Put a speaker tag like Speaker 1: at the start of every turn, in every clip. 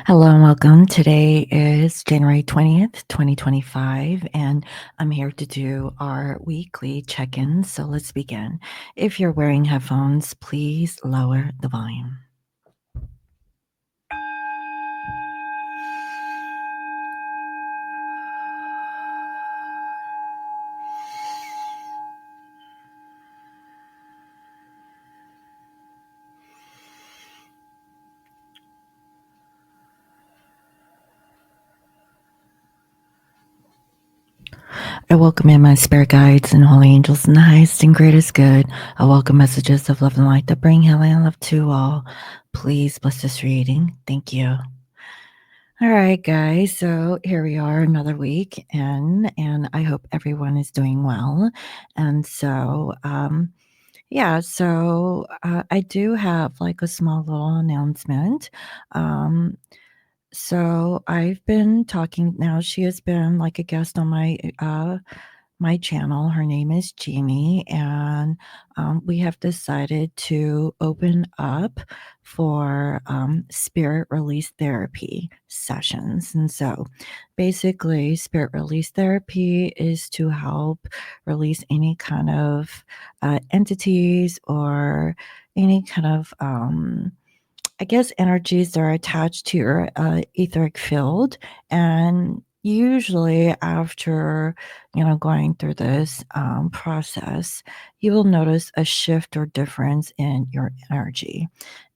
Speaker 1: Hello and welcome. Today is January 20th, 2025, and I'm here to do our weekly check ins. So let's begin. If you're wearing headphones, please lower the volume. I welcome in my spirit guides and holy angels in the highest and greatest good. I welcome messages of love and light that bring healing and love to all. Please bless this reading. Thank you. All right, guys. So here we are, another week in, and I hope everyone is doing well. And so, I do have like a small little announcement. Um, so I've been talking now. She has been like a guest on my channel. Her name is Jamie, and we have decided to open up for spirit release therapy sessions. And so basically, spirit release therapy is to help release any kind of entities or any kind of I guess energies that are attached to your etheric field. And usually after, going through this process, you will notice a shift or difference in your energy.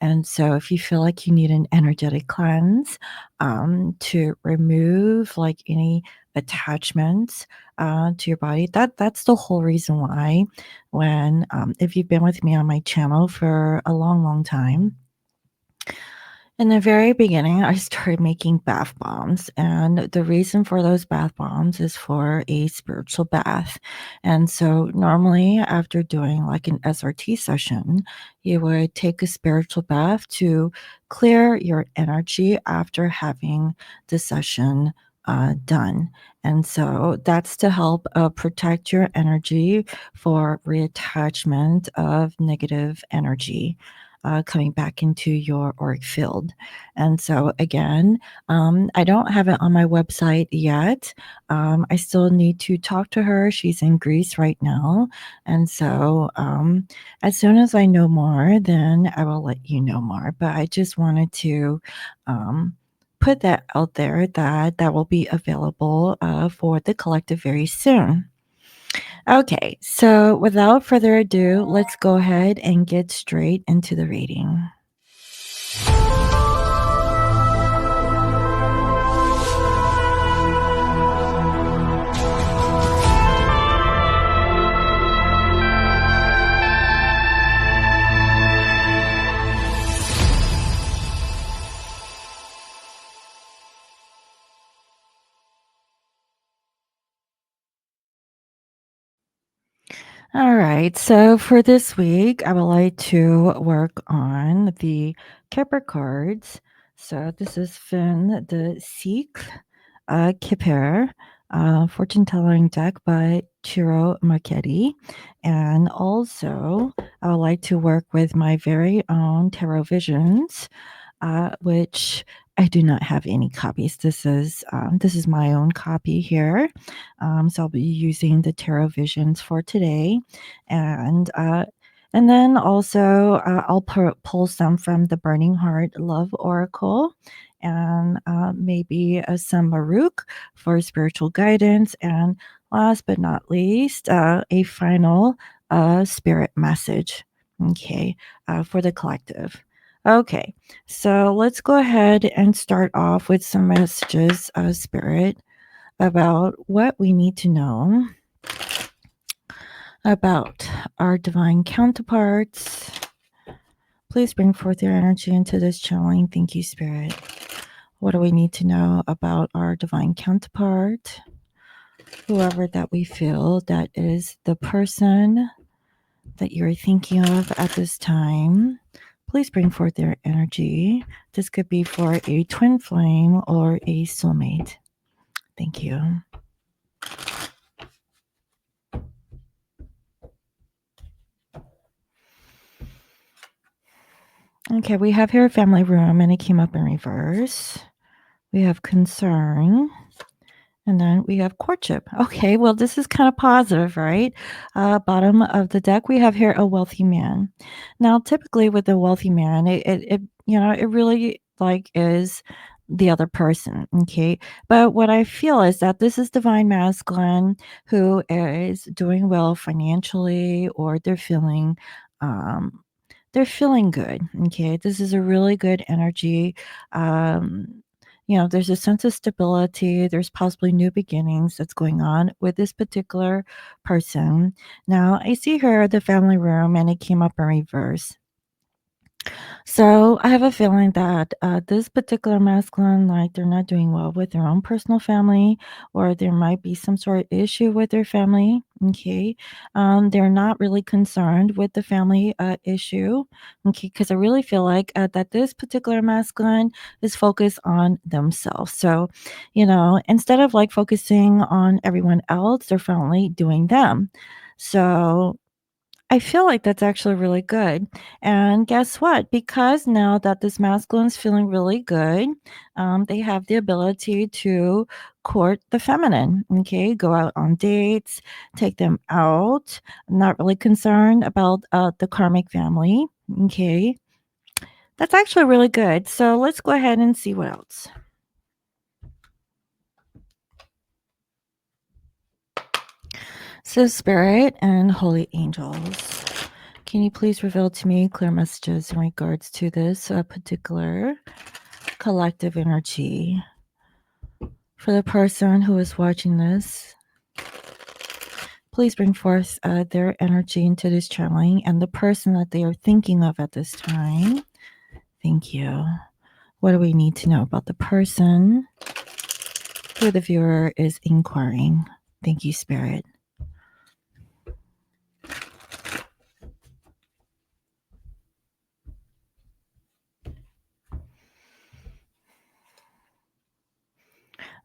Speaker 1: And so if you feel like you need an energetic cleanse to remove like any attachments to your body, that's the whole reason why when if you've been with me on my channel for a long time, in the very beginning, I started making bath bombs, and the reason for those bath bombs is for a spiritual bath. And so, normally, after doing like an SRT session, you would take a spiritual bath to clear your energy after having the session done. And so, that's to help protect your energy for reattachment of negative energy coming back into your auric field. And so, again, I don't have it on my website yet. I still need to talk to her. She's in Greece right now. And so, as soon as I know more, then I will let you know more. But I just wanted to. Put that out there that will be available for the collective very soon. Okay, so without further ado, let's go ahead and get straight into the reading. All right, so for this week, I would like to work on the Kepler cards. So this is Finn the Sikh Kipper fortune telling deck by Chiro Marchetti. And also, I would like to work with my very own Tarot Visions, which I do not have any copies. This is my own copy here. So I'll be using the Tarot Visions for today, and and then also I'll pull some from the Burning Heart Love Oracle, and maybe some Maruk for spiritual guidance, and last but not least, a final spirit message. Okay, for the collective. Okay, so let's go ahead and start off with some messages of spirit about what we need to know about our divine counterparts. Please bring forth your energy into this channeling. Thank you, Spirit. What do we need to know about our divine counterpart? Whoever that we feel that is the person that you're thinking of at this time, please bring forth their energy. This could be for a twin flame or a soulmate. Thank you. Okay, we have here a family room and it came up in reverse. We have concern. And then we have courtship. Okay, well, this is kind of positive, right? Bottom of the deck, we have here a wealthy man. Now, typically with a wealthy man, it really like is the other person. Okay, but what I feel is that this is divine masculine who is doing well financially, or um, they're feeling good. Okay, this is a really good energy. Um, there's a sense of stability. There's possibly new beginnings that's going on with this particular person. Now, I see here the family room and it came up in reverse. So I have a feeling that this particular masculine, like they're not doing well with their own personal family, or there might be some sort of issue with their family. Okay. They're not really concerned with the family issue. Okay. Because I really feel like that this particular masculine is focused on themselves. So, instead of like focusing on everyone else, they're finally doing them. So I feel like that's actually really good. And guess what? Because now that this masculine's feeling really good, they have the ability to court the feminine. Okay, go out on dates, take them out. Not really concerned about the karmic family. Okay, that's actually really good. So let's go ahead and see what else. So, spirit and holy angels. Can you please reveal to me clear messages in regards to this particular collective energy for the person who is watching this? Please bring forth their energy into this channeling and the person that they are thinking of at this time. Thank you. What do we need to know about the person who the viewer is inquiring? Thank you, Spirit.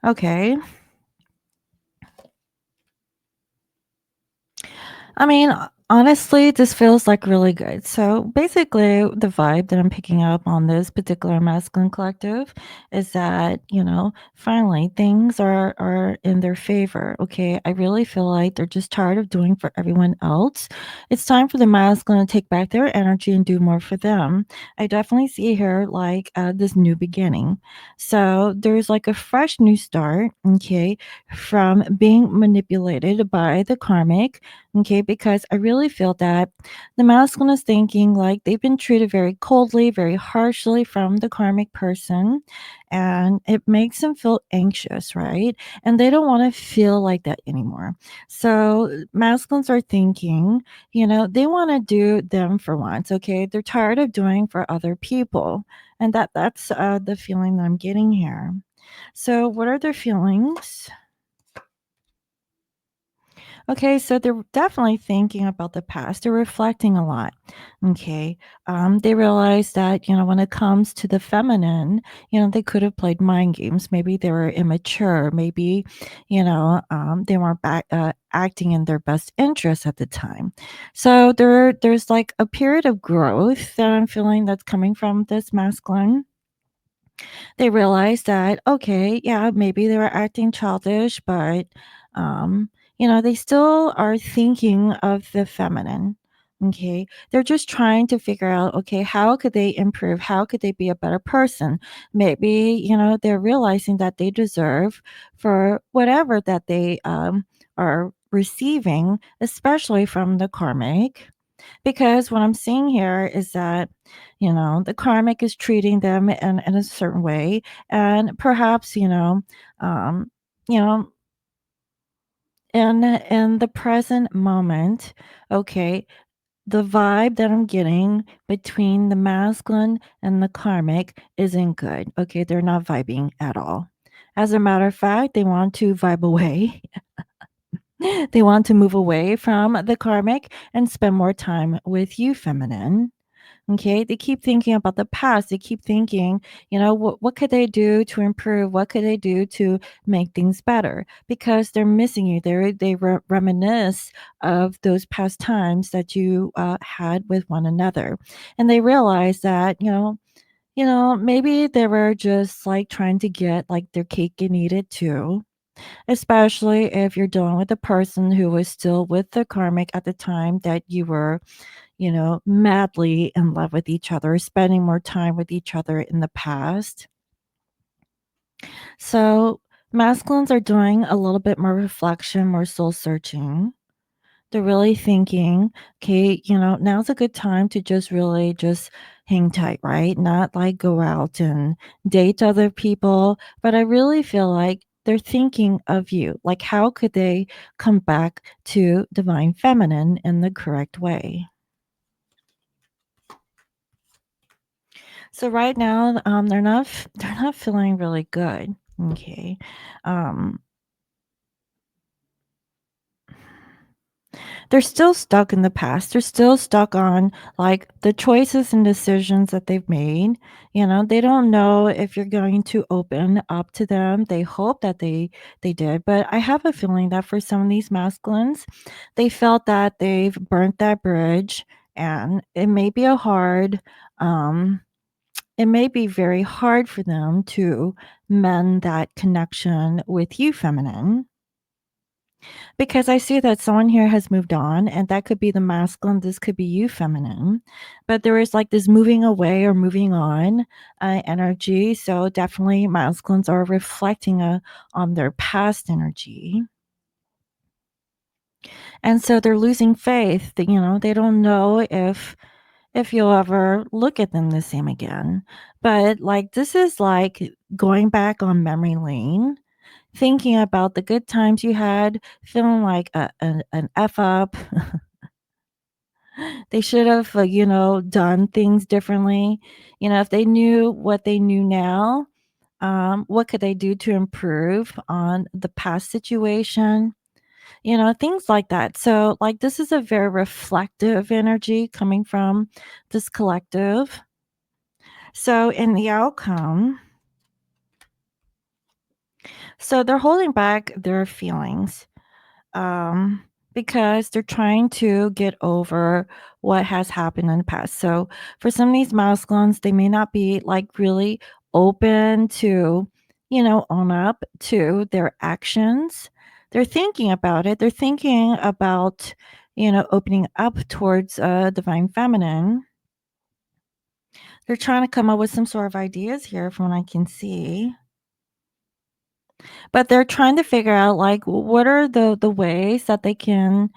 Speaker 1: Okay. I mean, honestly, this feels like really good. So basically, the vibe that I'm picking up on this particular masculine collective is that, finally things are in their favor. Okay. I really feel like they're just tired of doing for everyone else. It's time for the masculine to take back their energy and do more for them. I definitely see here like this new beginning. So there's like a fresh new start, okay, from being manipulated by the karmic. Okay, because I really feel that the masculine is thinking like they've been treated very coldly, very harshly from the karmic person, and it makes them feel anxious, right? And they don't want to feel like that anymore. So, masculines are thinking, they want to do them for once, okay? They're tired of doing for other people. And that's the feeling that I'm getting here. So, what are their feelings? Okay, so they're definitely thinking about the past. They're reflecting a lot. Okay. They realize that, when it comes to the feminine, they could have played mind games. Maybe they were immature. Maybe, they weren't acting in their best interest at the time. So there's like a period of growth that I'm feeling that's coming from this masculine. They realized that, okay, yeah, maybe they were acting childish, but, they still are thinking of the feminine. Okay. They're just trying to figure out, okay, how could they improve? How could they be a better person? Maybe, they're realizing that they deserve for whatever that they are receiving, especially from the karmic. Because what I'm seeing here is that, the karmic is treating them in a certain way. And perhaps, um, you know, in the present moment, okay, the vibe that I'm getting between the masculine and the karmic isn't good. Okay, they're not vibing at all. As a matter of fact, they want to vibe away. They want to move away from the karmic and spend more time with you, feminine. Okay, they keep thinking about the past. They keep thinking, what could they do to improve? What could they do to make things better? Because they're missing you. They reminisce of those past times that you had with one another, and they realize that Maybe they were just like trying to get like their cake and eat it too. Especially if you're dealing with a person who was still with the karmic at the time that you were, madly in love with each other, spending more time with each other in the past. So, masculines are doing a little bit more reflection, more soul searching. They're really thinking, okay, now's a good time to just really just hang tight, right? Not like go out and date other people, but I really feel like they're thinking of you. Like, how could they come back to divine feminine in the correct way? So right now, they're not feeling really good. Okay. Um, They're still stuck in the past. They're still stuck on, like, the choices and decisions that they've made. They don't know if you're going to open up to them. They hope that they did, but I have a feeling that for some of these masculines, they felt that they've burnt that bridge, and um it may be very hard for them to mend that connection with you, feminine. Because I see that someone here has moved on, and that could be the masculine, this could be you, feminine. But there is like this moving away or moving on energy. So definitely masculines are reflecting on their past energy. And so they're losing faith that, they don't know if you'll ever look at them the same again. But like this is like going back on memory lane, thinking about the good times you had, feeling like an F up. They should have, done things differently. If they knew what they knew now, what could they do to improve on the past situation? Things like that. So, like, this is a very reflective energy coming from this collective. So, in the outcome, so they're holding back their feelings um, because they're trying to get over what has happened in the past. So for some of these masculines, they may not be like really open to, own up to their actions. They're thinking about it. They're thinking about, opening up towards divine feminine. They're trying to come up with some sort of ideas here from what I can see. But they're trying to figure out, like, what are the ways that they can,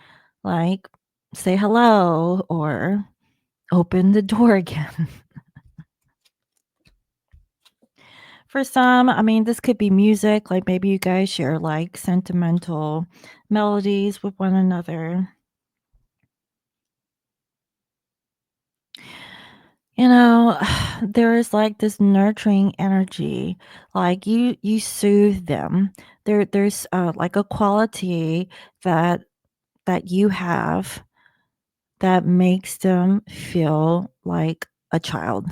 Speaker 1: like, say hello or open the door again. For some, I mean, this could be music, like, maybe you guys share, like, sentimental melodies with one another. You know, there is, like, this nurturing energy, like, you soothe them. There's, like, a quality that you have that makes them feel like a child.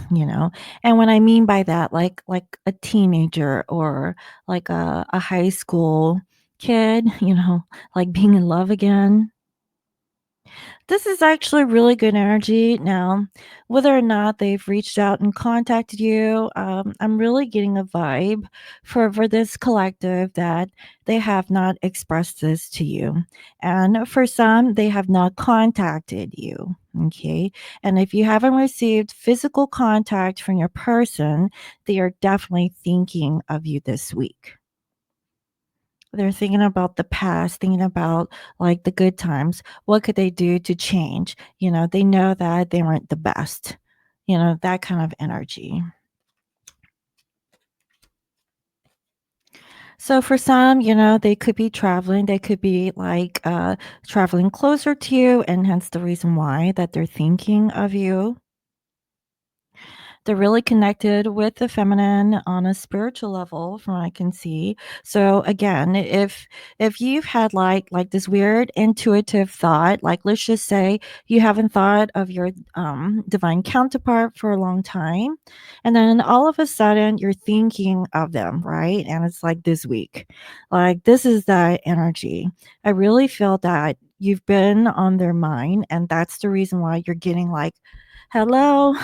Speaker 1: And what I mean by that, like a teenager or like a high school kid, like being in love again. This is actually really good energy. Now, whether or not they've reached out and contacted you, I'm really getting a vibe for this collective that they have not expressed this to you. And for some, they have not contacted you. Okay. And if you haven't received physical contact from your person, they are definitely thinking of you this week. They're thinking about the past, thinking about, like, the good times. What could they do to change? They know that they weren't the best, that kind of energy. So for some, they could be traveling. They could be, like, traveling closer to you, and hence the reason why that they're thinking of you. They're really connected with the feminine on a spiritual level from what I can see. So again, if you've had like this weird intuitive thought, like let's just say you haven't thought of your divine counterpart for a long time, and then all of a sudden you're thinking of them, right? And it's like this week. Like this is that energy. I really feel that you've been on their mind, and that's the reason why you're getting like, hello.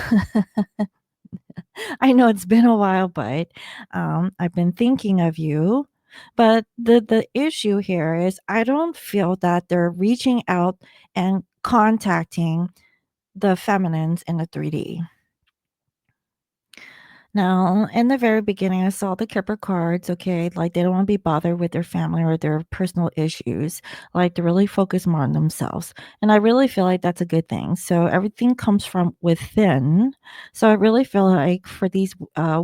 Speaker 1: I know it's been a while, but I've been thinking of you. But the issue here is I don't feel that they're reaching out and contacting the feminines in the 3D. Now, in the very beginning, I saw the Kipper cards, okay? Like, they don't want to be bothered with their family or their personal issues, like, to really focus more on themselves. And I really feel like that's a good thing. So, everything comes from within. So, I really feel like for these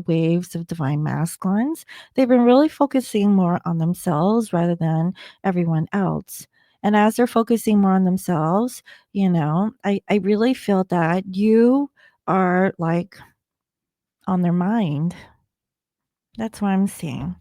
Speaker 1: waves of divine masculines, they've been really focusing more on themselves rather than everyone else. And as they're focusing more on themselves, I really feel that you are like on their mind. That's what I'm seeing.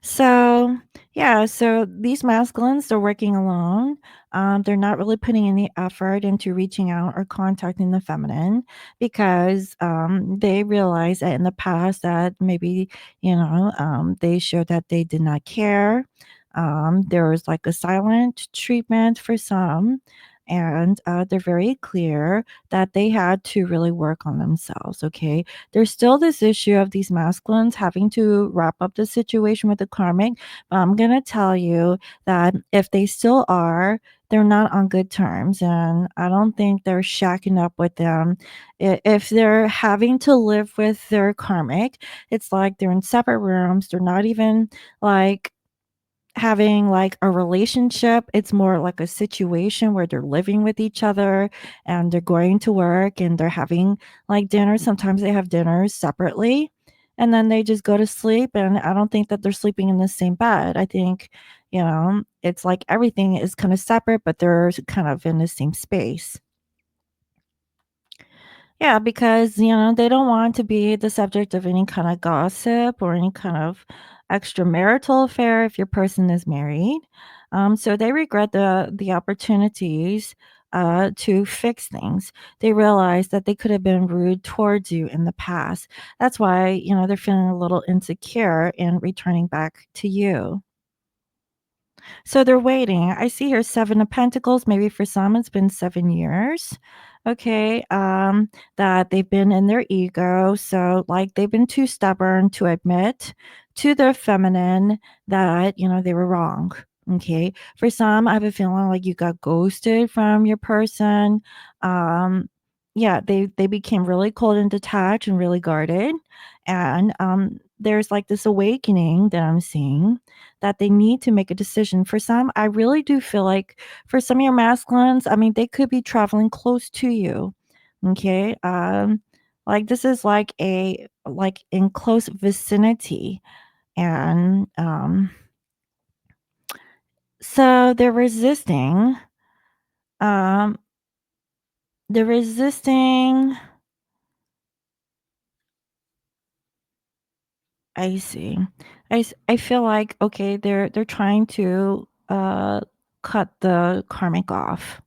Speaker 1: So, yeah, so these masculines, they're working alone. They're not really putting any effort into reaching out or contacting the feminine because they realize that in the past that maybe, they showed that they did not care. There was like a silent treatment for some. And they're very clear that they had to really work on themselves. Okay. There's still this issue of these masculines having to wrap up the situation with the karmic, but I'm going to tell you that if they still are, they're not on good terms. And I don't think they're shacking up with them. If they're having to live with their karmic, it's like they're in separate rooms. They're not even like having like a relationship. It's more like a situation where they're living with each other and they're going to work and they're having like dinner. Sometimes they have dinners separately and then they just go to sleep. And I don't think that they're sleeping in the same bed. I think, it's like everything is kind of separate, but they're kind of in the same space. Yeah, because, they don't want to be the subject of any kind of gossip or any kind of extramarital affair if your person is married. So they regret the opportunities to fix things. They realize that they could have been rude towards you in the past. That's why, they're feeling a little insecure in returning back to you. So they're waiting. I see here 7 of Pentacles. Maybe for some it's been 7 years. Okay. That they've been in their ego. So like they've been too stubborn to admit to their feminine that, they were wrong. Okay. For some, I have a feeling like you got ghosted from your person. Yeah, they became really cold and detached and really guarded. And there's like this awakening that I'm seeing that they need to make a decision. For some, I really do feel like for some of your masculines, I mean, they could be traveling close to you. Okay. Like this is like in close vicinity. And so Um they're resisting. I see. I feel like okay, they're trying to cut the karmic off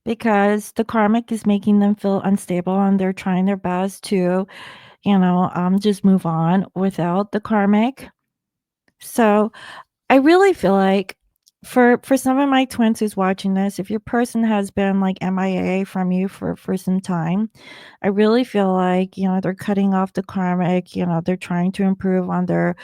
Speaker 1: because the karmic is making them feel unstable and they're trying their best to, just move on without the karmic. So I really feel like for some of my twins who's watching this, if your person has been like MIA from you for some time, I really feel like, they're cutting off the karmic, they're trying to improve on their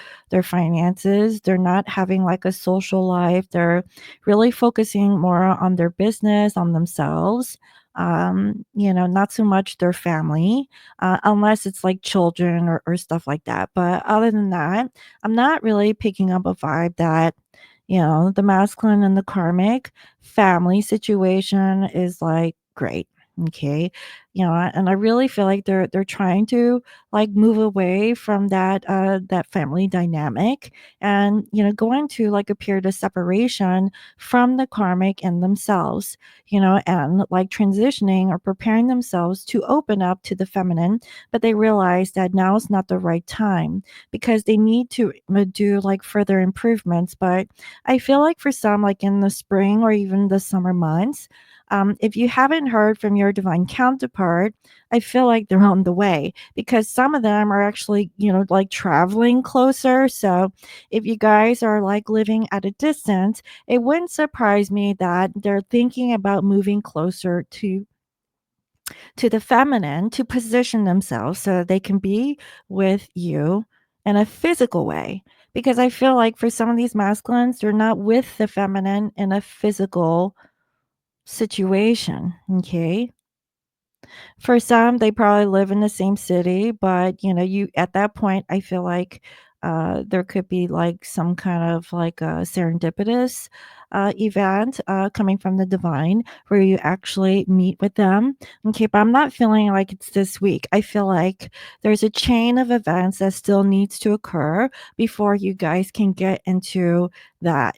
Speaker 1: finances. They're not having like a social life. They're really focusing more on their business, on themselves. Not so much their family, unless it's like children or stuff like that. But other than that, I'm not really picking up a vibe that, the masculine and the karmic family situation is like great. Okay. And I really feel like they're trying to like move away from that family dynamic and go into like a period of separation from the karmic and themselves, and like transitioning or preparing themselves to open up to the feminine, but they realize that now is not the right time because they need to do like further improvements. But I feel like for some, like in the spring or even the summer months, if you haven't heard from your divine counterpart, I feel like they're on the way because some of them are actually, like traveling closer. So if you guys are like living at a distance, it wouldn't surprise me that they're thinking about moving closer to to the feminine to position themselves so they can be with you in a physical way. Because I feel like for some of these masculines, they're not with the feminine in a physical situation. Okay. For some, they probably live in the same city, but, you at that point, I feel like, there could be, like, some kind of, like, a serendipitous, event, coming from the divine where you actually meet with them, okay, but I'm not feeling like it's this week. I feel like there's a chain of events that still needs to occur before you guys can get into that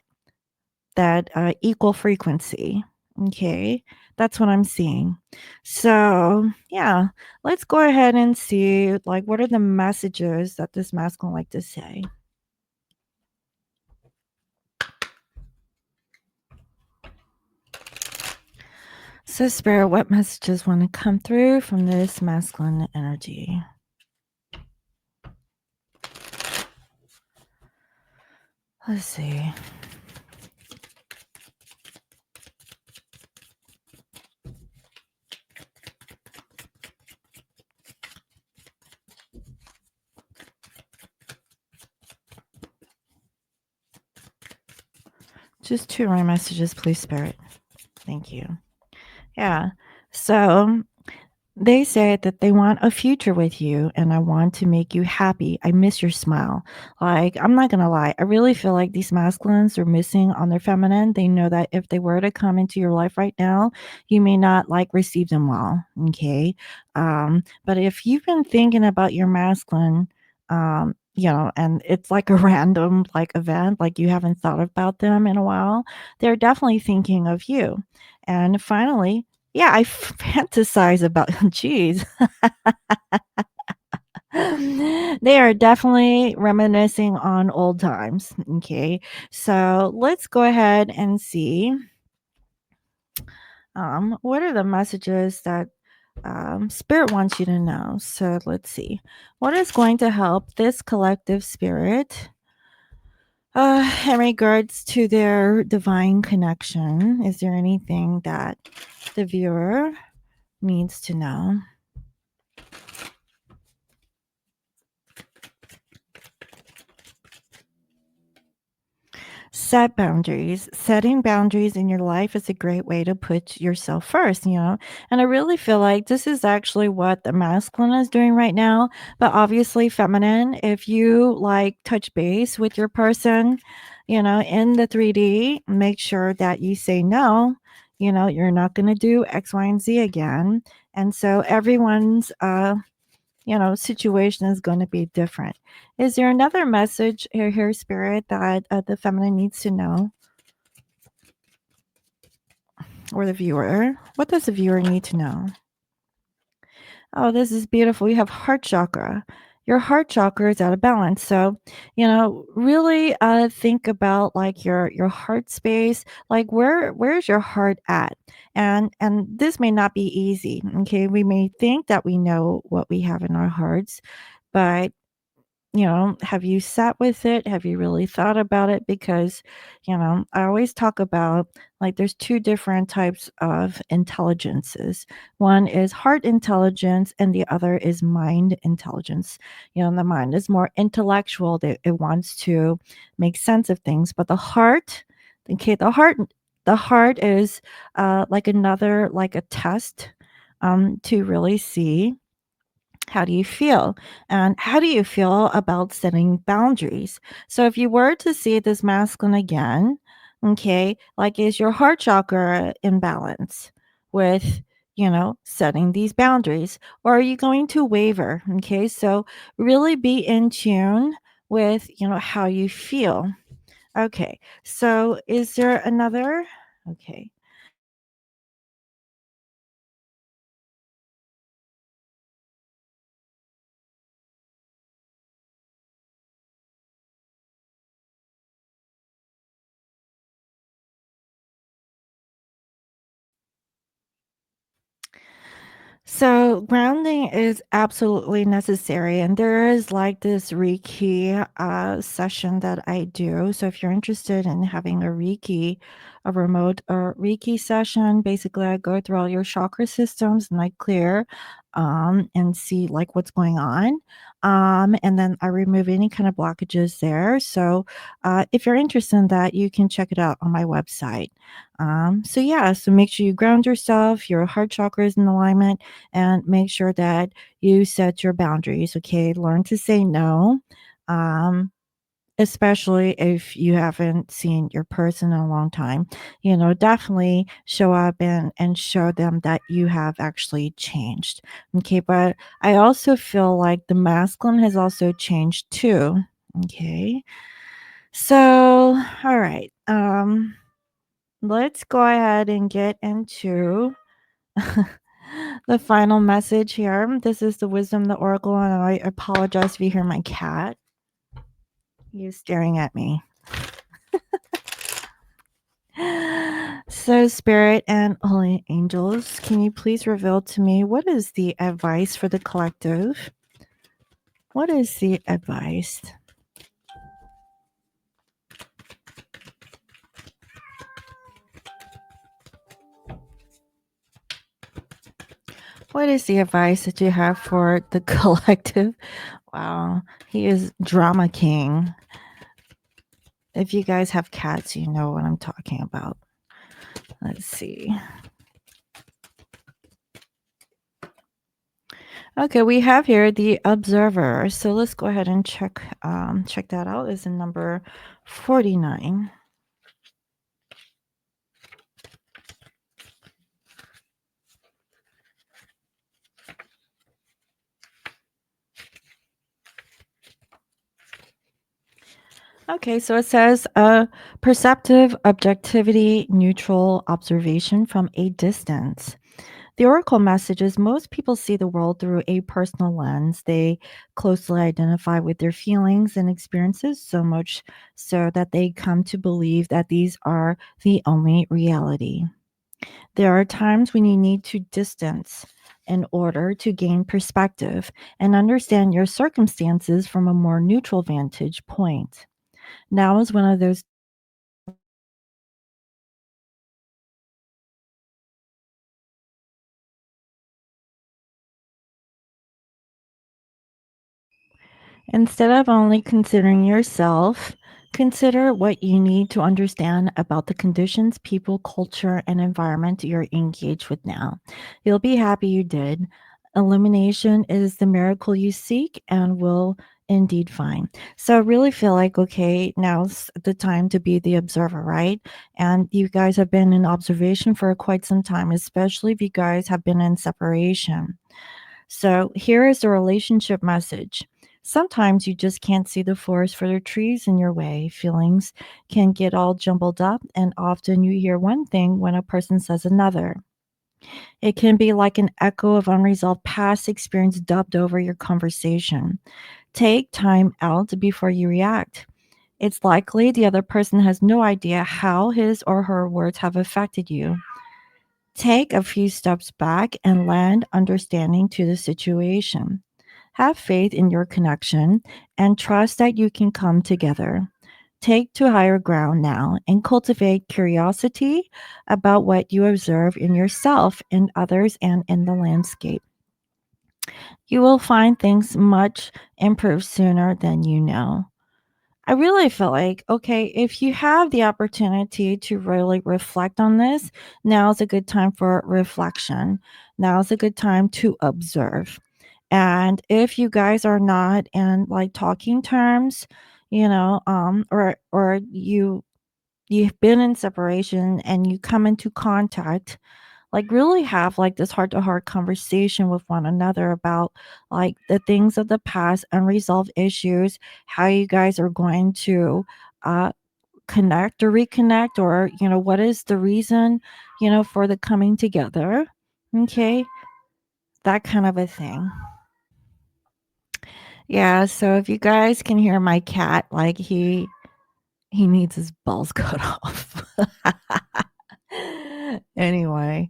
Speaker 1: equal frequency. Okay, that's what I'm seeing. So, yeah, let's go ahead and see like what are the messages that this masculine like to say. So, Spirit, what messages want to come through from this masculine energy? Let's see. Just two more messages, please, Spirit. Thank you. Yeah. So, they said that they want a future with you and I want to make you happy. I miss your smile. Like, I'm not going to lie. I really feel like these masculines are missing on their feminine. They know that if they were to come into your life right now, you may not like receive them well. Okay. But if you've been thinking about your masculine, and it's like a random like event, like you haven't thought about them in a while, they're definitely thinking of you. And finally, yeah, I fantasize about geez. They are definitely reminiscing on old times, okay? So, let's go ahead and see, what are the messages that, spirit wants you to know? So, let's see. What is going to help this collective spirit, in regards to their divine connection? Is there anything that the viewer needs to know? Set boundaries. Setting boundaries in your life is a great way to put yourself first. And I really feel like this is actually what the masculine is doing right now. But obviously, feminine, if you like touch base with your person, in the 3D, make sure that you say no. You're not going to do X, Y, and Z again. And so everyone's situation is going to be different. Is there another message here, Spirit, that the feminine needs to know, or the viewer? What does the viewer need to know? Oh, this is beautiful. You have heart chakra. Your heart chakra is out of balance. So, really think about like your heart space, like where's your heart at? And this may not be easy. Okay. We may think that we know what we have in our hearts, but have you sat with it? Have you really thought about it? Because, I always talk about like there's two different types of intelligences. One is heart intelligence, and the other is mind intelligence. The mind is more intellectual, that it wants to make sense of things, but okay, the heart is like another, like a test to really see how do you feel? And how do you feel about setting boundaries? So if you were to see this masculine again, okay, like is your heart chakra in balance with, setting these boundaries? Or are you going to waver? Okay, so really be in tune with, how you feel. Okay, so is there another? Okay. So So grounding is absolutely necessary, and there is like this Reiki session that I do. So if you're interested in having a remote Reiki session, basically I go through all your chakra systems and I clear and see like what's going on. And then I remove any kind of blockages there. So if you're interested in that, you can check it out on my website. So yeah, so make sure you ground yourself, your heart chakra is in alignment, and make sure that you set your boundaries. Okay, learn to say no. Um, Especially if you haven't seen your person in a long time, definitely show up and show them that you have actually changed. Okay, but I also feel like the masculine has also changed too. Okay, so all right, let's go ahead and get into the final message here. This is the wisdom, the oracle, and I apologize if you hear my cat. He's staring at me. So, Spirit and Holy Angels, can you please reveal to me what is the advice for the collective? What is the advice? What is the advice that you have for the collective? Wow, he is drama king. If you guys have cats, you know what I'm talking about. Let's see. Okay, we have here the observer. So let's go ahead and check that out. Is in number 49. Okay, so it says perceptive objectivity, neutral observation from a distance. The oracle message is most people see the world through a personal lens. They closely identify with their feelings and experiences so much so that they come to believe that these are the only reality. There are times when you need to distance in order to gain perspective and understand your circumstances from a more neutral vantage point. Now is one of those. Instead of only considering yourself, consider what you need to understand about the conditions, people, culture, and environment you're engaged with now. You'll be happy you did. Illumination is the miracle you seek and will indeed find. So I really feel like, okay, now's the time to be the observer, right? And you guys have been in observation for quite some time, especially if you guys have been in separation. So here is the relationship message. Sometimes you just can't see the forest for the trees in your way. Feelings can get all jumbled up, and often you hear one thing when a person says another. It can be like an echo of unresolved past experience dubbed over your conversation. Take time out before you react. It's likely the other person has no idea how his or her words have affected you. Take a few steps back and lend understanding to the situation. Have faith in your connection and trust that you can come together. Take to higher ground now and cultivate curiosity about what you observe in yourself, in others, and in the landscape. You will find things much improved sooner than you know. I really feel like, okay, if you have the opportunity to really reflect on this, now's a good time for reflection. Now's a good time to observe. And if you guys are not in like talking terms, or you've been in separation and you come into contact, like really have like this heart to heart conversation with one another about like the things of the past, unresolved issues, how you guys are going to uh connect or reconnect, or what is the reason for the coming together. Okay, that kind of a thing. Yeah, so if you guys can hear my cat, like he needs his balls cut off. Anyway,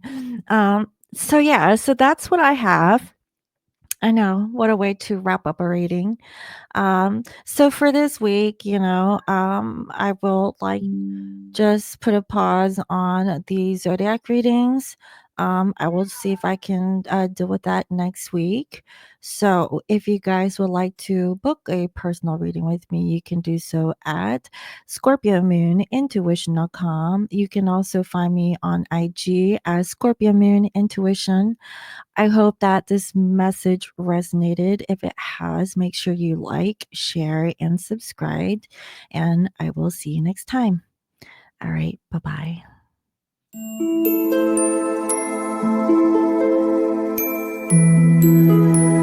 Speaker 1: so yeah, so that's what I have. I know. What a way to wrap up a reading. So for this week, I will just put a pause on the zodiac readings. I will see if I can deal with that next week. So if you guys would like to book a personal reading with me, you can do so at Scorpio Moon Intuition.com. You can also find me on IG as Scorpio Moon Intuition. I hope that this message resonated. If it has, make sure you like, share, and subscribe. And I will see you next time. All right. Bye bye.